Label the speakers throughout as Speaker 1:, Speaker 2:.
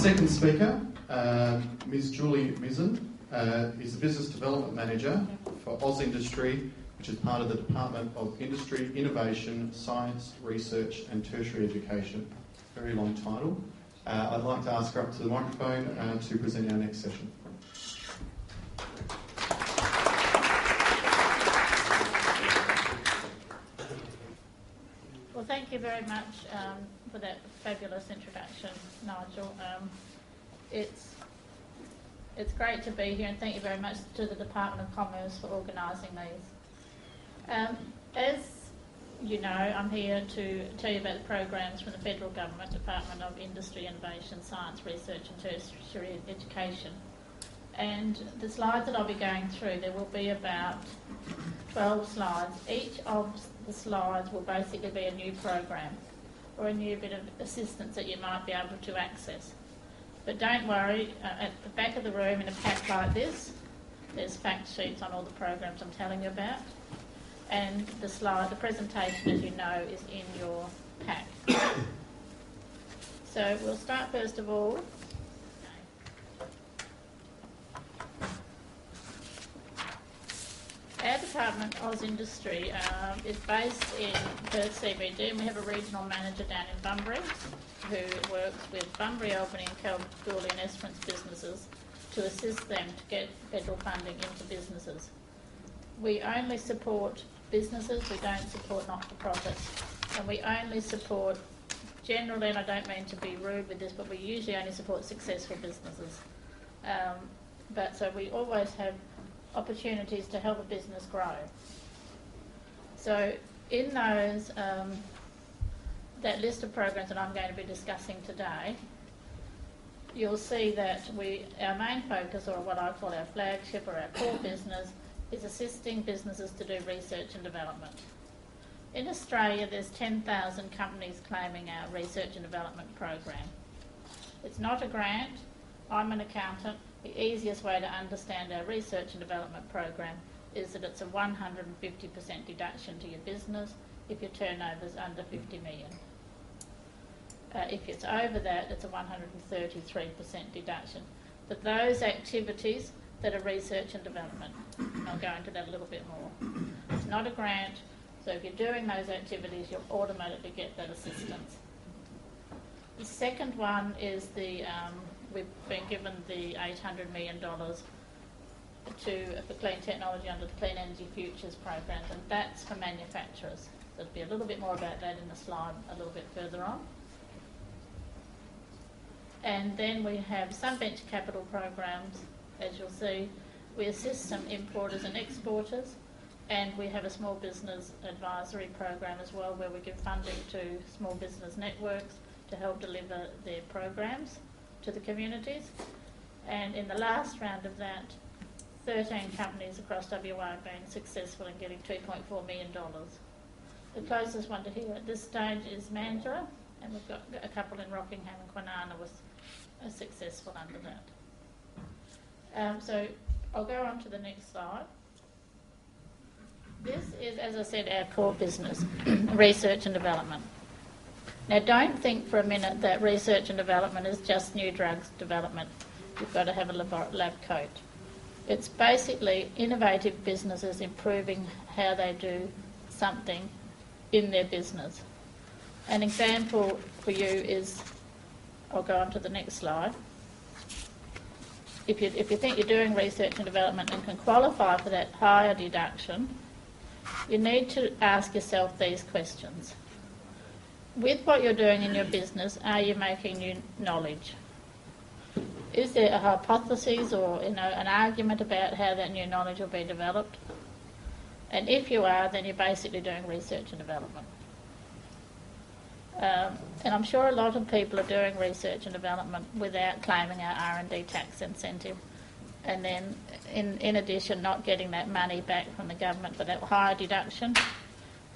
Speaker 1: second speaker, Ms. Julie Mizen, is the Business Development Manager for Oz Industry, which is part of the Department of Industry, Innovation, Science, Research and Tertiary Education. Very long title. I'd like to ask her up to the microphone to present our next session.
Speaker 2: Well, thank you very much for that fabulous introduction, Nigel. It's great to be here, and thank you very much to the Department of Commerce for organising these. As you know, I'm here to tell you about the programs from the Federal Government, Department of Industry, Innovation, Science, Research and Tertiary Education. And the slides that I'll be going through, there will be about 12 slides. Each of the slides will basically be a new program or a new bit of assistance that you might be able to access. But don't worry, at the back of the room in a pack like this, there's fact sheets on all the programs I'm telling you about. And the presentation, as you know, is in your pack. So we'll start first of all. Our department, Oz Industry, is based in Perth CBD, and we have a regional manager down in Bunbury who works with Bunbury, Albany and Kalgoorlie and Esperance businesses to assist them to get federal funding into businesses. We only support businesses, we don't support not-for-profits, and we only support, generally, and I don't mean to be rude with this, but we usually only support successful businesses. So we always have opportunities to help a business grow. So in those, that list of programs that I'm going to be discussing today, you'll see that our main focus, or what I call our flagship or our core business, is assisting businesses to do research and development. In Australia, there's 10,000 companies claiming our research and development program. It's not a grant. I'm an accountant. The easiest way to understand our research and development program is that it's a 150% deduction to your business if your turnover is under 50 million. If it's over that, it's a 133% deduction. But those activities that are research and development, and I'll go into that a little bit more. It's not a grant, so if you're doing those activities, you'll automatically get that assistance. The second one is we've been given the $800 million for clean technology under the Clean Energy Futures program, and that's for manufacturers. So there'll be a little bit more about that in the slide a little bit further on. And then we have some venture capital programs. As you'll see, we assist some importers and exporters, and we have a small business advisory program as well, where we give funding to small business networks to help deliver their programs to the communities. And in the last round of that, 13 companies across WA have been successful in getting $2.4 million. The closest one to here at this stage is Mandurah, and we've got a couple in Rockingham and Kwinana was successful under that. So I'll go on to the next slide. This is, as I said, our core business, research and development. Now, don't think for a minute that research and development is just new drugs development. You've got to have a lab coat. It's basically innovative businesses improving how they do something in their business. An example for you is, I'll go on to the next slide. If you think you're doing research and development and can qualify for that higher deduction, you need to ask yourself these questions. With what you're doing in your business, are you making new knowledge? Is there a hypothesis or an argument about how that new knowledge will be developed? And if you are, then you're basically doing research and development. And I'm sure a lot of people are doing research and development without claiming our R&D tax incentive, and then in addition not getting that money back from the government for that higher deduction.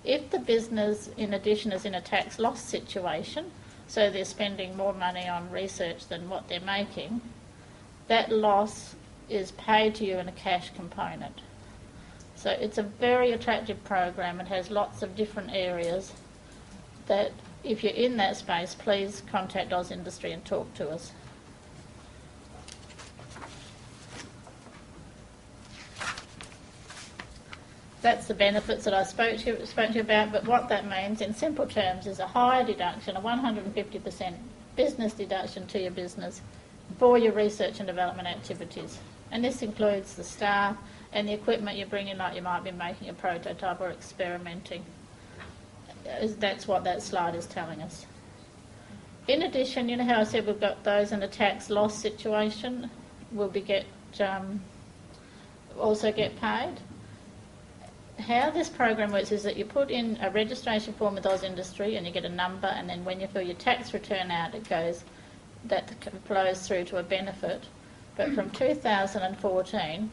Speaker 2: If the business in addition is in a tax loss situation, so they're spending more money on research than what they're making, that loss is paid to you in a cash component. So it's a very attractive program. It has lots of different areas that if you're in that space, please contact Oz Industry and talk to us. That's the benefits that I spoke to you about, but what that means in simple terms is a higher deduction, a 150% business deduction to your business for your research and development activities. And this includes the staff and the equipment you bring in, like you might be making a prototype or experimenting. That's what that slide is telling us. In addition, you know how I said we've got those in a tax loss situation also get paid? How this program works is that you put in a registration form with Oz Industry and you get a number, and then when you fill your tax return out, that flows through to a benefit. But from 2014,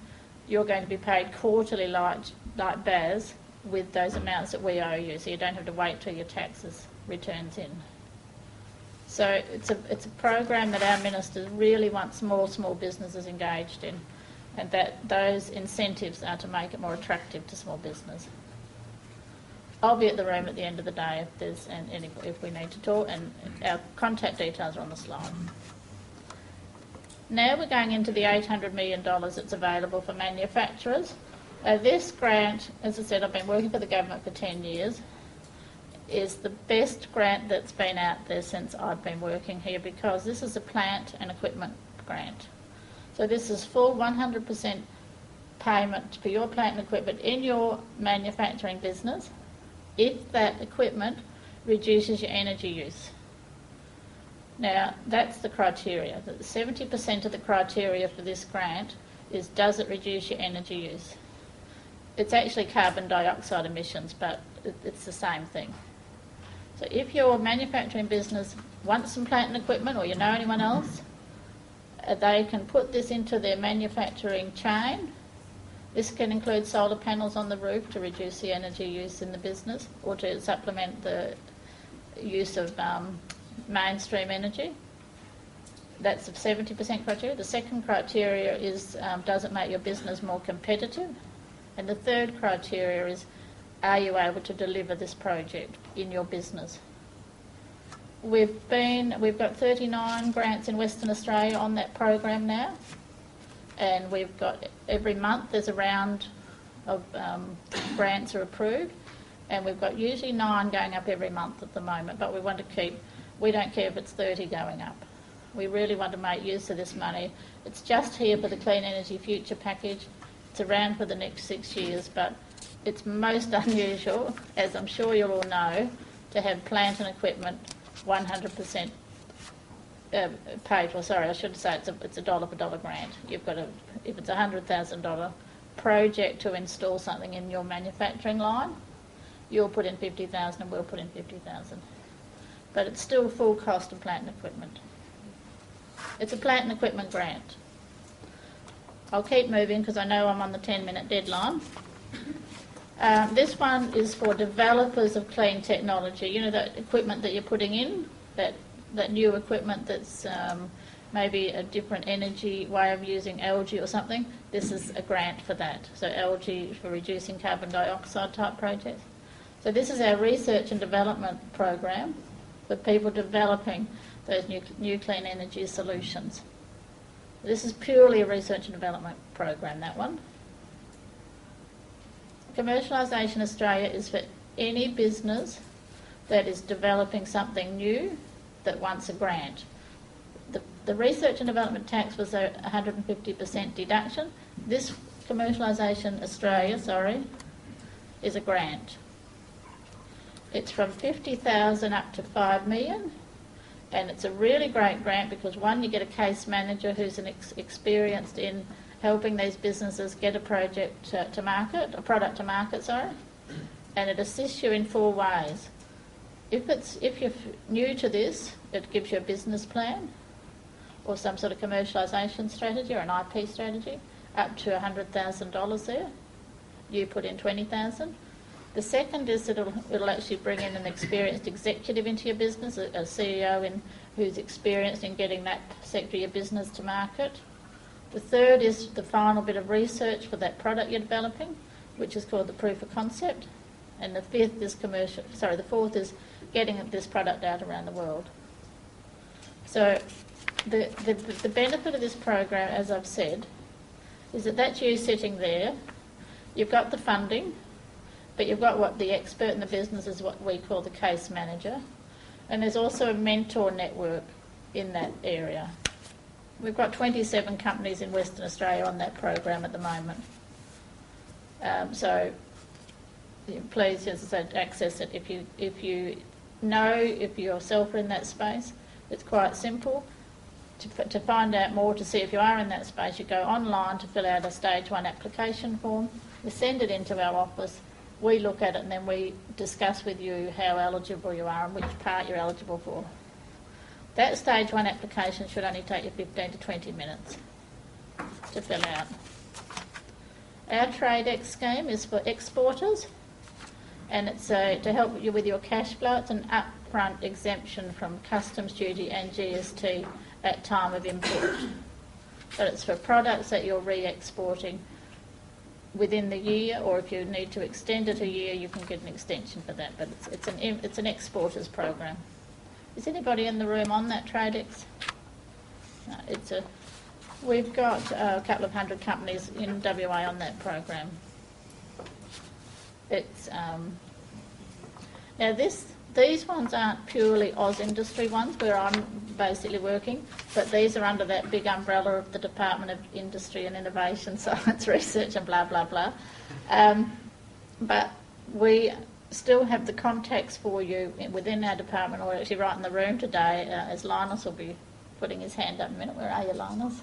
Speaker 2: you're going to be paid quarterly like BAS with those amounts that we owe you, so you don't have to wait till your taxes returns in. So it's a program that our ministers really want small businesses engaged in, and that those incentives are to make it more attractive to small business. I'll be at the room at the end of the day if we need to talk, and our contact details are on the slide. Now we're going into the $800 million that's available for manufacturers. This grant, as I said, I've been working for the government for 10 years, is the best grant that's been out there since I've been working here, because this is a plant and equipment grant. So this is full 100% payment for your plant and equipment in your manufacturing business if that equipment reduces your energy use. Now, that's the criteria. 70% of the criteria for this grant is, does it reduce your energy use? It's actually carbon dioxide emissions, but it's the same thing. So if your manufacturing business wants some plant and equipment, or you know anyone else, they can put this into their manufacturing chain. This can include solar panels on the roof to reduce the energy use in the business, or to supplement the use of mainstream energy. That's the 70% criteria. The second criteria is, does it make your business more competitive? And the third criteria is, are you able to deliver this project in your business? We've got 39 grants in Western Australia on that program now, and we've got, every month there's a round of grants are approved, and we've got usually 9 going up every month at the moment, but we don't care if it's 30 going up. We really want to make use of this money. It's just here for the Clean Energy Future package. It's around for the next 6 years, but it's most unusual, as I'm sure you'll all know, to have plant and equipment 100% paid for. Sorry, I should say it's a dollar for dollar grant. You've got if it's a $100,000 project to install something in your manufacturing line, you'll put in $50,000 and we'll put in $50,000. But it's still full cost of plant and equipment. It's a plant and equipment grant. I'll keep moving because I know I'm on the 10-minute deadline. This one is for developers of clean technology. You know, that equipment that you're putting in, that new equipment that's maybe a different energy way of using algae or something. This is a grant for that. So algae for reducing carbon dioxide type projects. So this is our research and development program for people developing those new clean energy solutions. This is purely a research and development program, that one. Commercialisation Australia is for any business that is developing something new that wants a grant. The research and development tax was a 150% deduction. This Commercialisation Australia, is a grant. It's from $50,000 up to $5 million, and it's a really great grant because, one, you get a case manager who's experienced in helping these businesses get a product to market, and it assists you in 4 ways. If you're new to this, it gives you a business plan or some sort of commercialisation strategy or an IP strategy, up to $100,000 there. You put in $20,000. The second is that it'll actually bring in an experienced executive into your business, a CEO who's experienced in getting that sector of your business to market. The third is the final bit of research for that product you're developing, which is called the proof of concept. And the fourth is getting this product out around the world. So the benefit of this program, as I've said, is that that's you sitting there. You've got the funding. But you've got what the expert in the business is what we call the case manager. And there's also a mentor network in that area. We've got 27 companies in Western Australia on that program at the moment. So please, as I said, access it if you know if you yourself are in that space. It's quite simple. To find out more, to see if you are in that space, you go online to fill out a stage 1 application form. You send it into our office. We look at it and then we discuss with you how eligible you are and which part you're eligible for. That stage 1 application should only take you 15 to 20 minutes to fill out. Our TradeX scheme is for exporters, and it's to help you with your cash flow. It's an upfront exemption from customs duty and GST at time of import. But it's for products that you're re-exporting within the year, or if you need to extend it a year, you can get an extension for that. But it's an exporters program. Is anybody in the room on that TradeX? No, we've got a couple of hundred companies in WA on that program. It's now these ones aren't purely Oz industry ones where I'm basically working, but these are under that big umbrella of the Department of Industry and Innovation, Science, Research and blah, blah, blah. But we still have the contacts for you within our department, or actually right in the room today, as Linus will be putting his hand up in a minute. Where are you, Linus?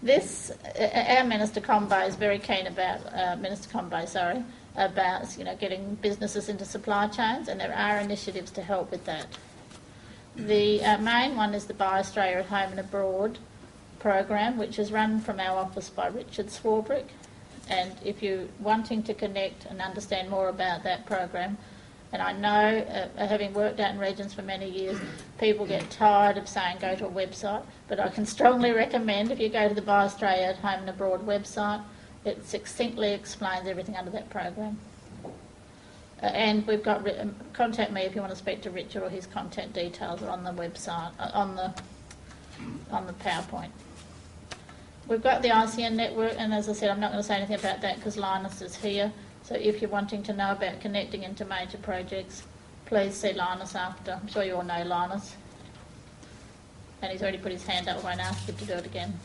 Speaker 2: Our Minister Combay is very keen about, about getting businesses into supply chains, and there are initiatives to help with that. The main one is the Buy Australia at Home and Abroad program, which is run from our office by Richard Swarbrick. And if you're wanting to connect and understand more about that program, and I know, having worked out in regions for many years, people get tired of saying go to a website, but I can strongly recommend if you go to the Buy Australia at Home and Abroad website, it succinctly explains everything under that program. And we've got, contact me if you want to speak to Richard, or his contact details are on the website, on the PowerPoint. We've got the ICN network, and as I said, I'm not going to say anything about that because Linus is here. So if you're wanting to know about connecting into major projects, please see Linus after. I'm sure you all know Linus. And he's already put his hand up, I won't ask him to do it again.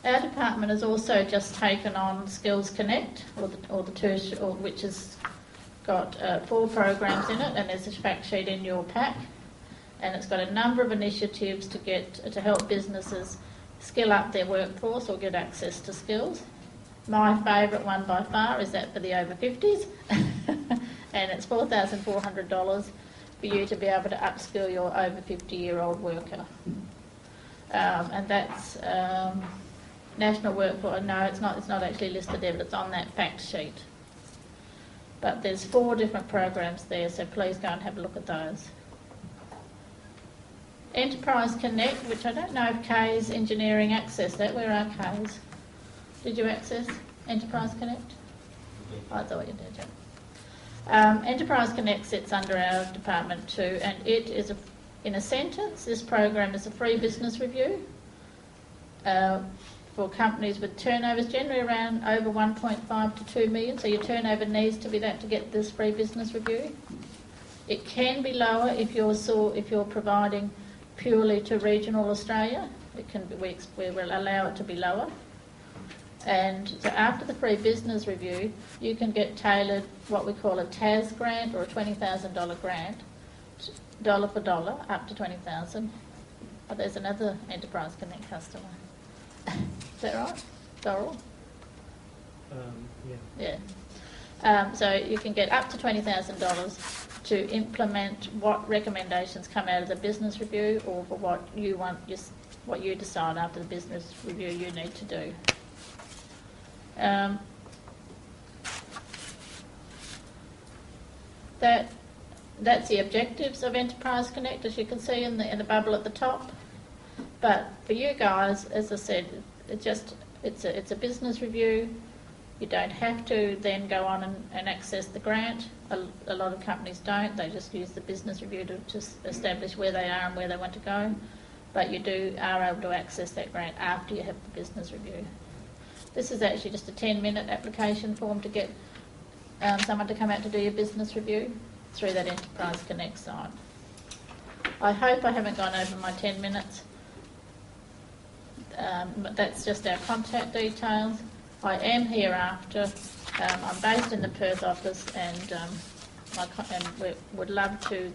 Speaker 2: Our department has also just taken on Skills Connect, which has got 4 programs in it, and there's a fact sheet in your pack. And it's got a number of initiatives to help businesses skill up their workforce or get access to skills. My favourite one by far is that for the over 50s, and it's $4,400 for you to be able to upskill your over 50-year-old worker. And that's National Workforce. No, it's not actually listed there, but it's on that fact sheet. But there's 4 different programs there, so please go and have a look at those. Enterprise Connect, which I don't know if Kay's Engineering accessed that. Where are Kay's? Did you access Enterprise Connect? I thought you did, yeah. Enterprise Connect sits under our department too, and it is, in a sentence, this program is a free business review for companies with turnovers generally around over 1.5 to 2 million, so your turnover needs to be that to get this free business review. It can be lower if you're providing purely to regional Australia. It can be, we will allow it to be lower. And so after the free business review, you can get tailored what we call a TAS grant, or a $20,000 grant, dollar for dollar, up to $20,000. Oh, there's another Enterprise Connect customer. Is that right, Doral? Yeah. Yeah. So you can get up to $20,000 to implement what recommendations come out of the business review, or for what you want, what you decide after the business review you need to do. That's the objectives of Enterprise Connect, as you can see in the bubble at the top. But for you guys, as I said, it's a business review. You don't have to then go on and access the grant. A lot of companies don't. They just use the business review to just establish where they are and where they want to go. But you are able to access that grant after you have the business review. This is actually just a 10-minute application form to get someone to come out to do your business review through that Enterprise Connect site. I hope I haven't gone over my 10 minutes, but that's just our contact details. I am here after. I'm based in the Perth office, and we would love to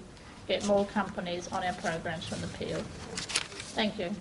Speaker 2: get more companies on our programs from the Peel. Thank you.